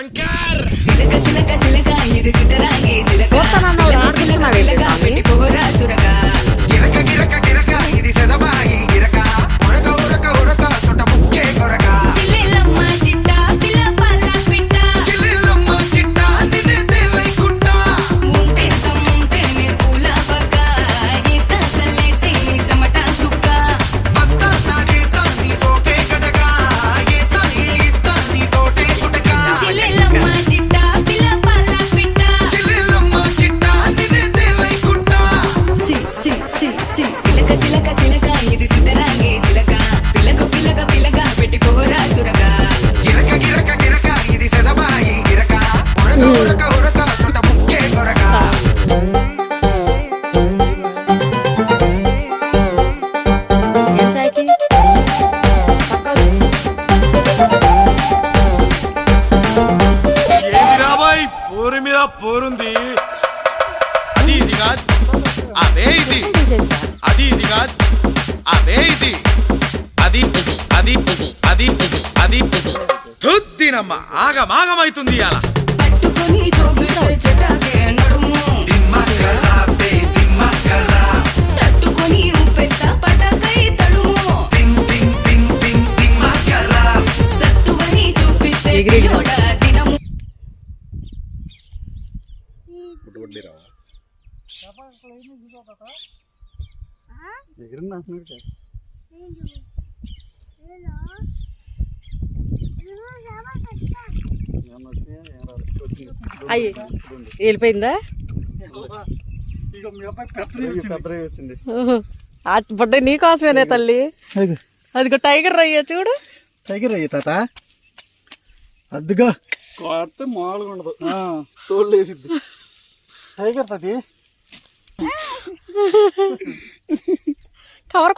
శంకర్ సిలక సిలక సిలక ఇది సిద్ధరాగే సిలక పిలక పిలక పిలక పెట్టి పోరా సురక గిరక గిరక గిరక ఇది సెదబాయి గిరక ఉరక ఉరక ఉరక సొట ముక్కే కొరక చిల్లెలమ్మ చిట్ట పిల్ల పల్ల పిట్ట చిల్లెలమ్మ చిట్ట నిన్నే తేలై కుట్ట ముంటే సమ్ముంటేనే పూల పక్క ఇస్తా చల్లేసి నీ సమట సుక్క బస్తా సాగేస్తా నీ సోకే గడక ఏస్తా నీ తోటే కుటక చిల్లెలమ్మ చిట్ట పిల్ల పల్ల పిట్ట చిల్లెలమ్మ చిట్ట నిన్నే తేలై కుట్ట సిలక సిలక సిలక ఇది సిద్ధరాగే సిలక పిలక పిలక పిలక పెట్టి పోరా సురక గిరక గిరక గిరక ఇది సెదబాయి గిరక ఉరక ఉరక ఉరక సొట ముక్కే కొరక ఏంది రాబాయ్ పోరు మీద పోరుంది అది ఇది కాదు అదే ఇది అది ఇది కాదు అదే ఇది అది అది అది అది తుద్దినమ్మ ఆగమాగమైతుంది అలా పట్టుకొని జోగిస్తే చెటాకే నడుము దిమ్మకరా బే దిమ్మకరా తట్టుకొని ఉప్పేస్తా పటాకై తడుము టింగ్ టింగ్ టింగ్ టింగ్ దిమ్మకరా సత్తువని చూపిస్తే పిల్లోడ దినము అయ్యి వెళ్ళిపోయిందా బుడ్డ నీకోసమేనే తల్లి అదిగో టైగర్ రయ్యా చూడు టైగర్ అయ్యి తాత అద్దుగా కొడితే మామూలుగా ఉండదు తోళ్ళు వేసిద్ది టైగర్ తది కవర్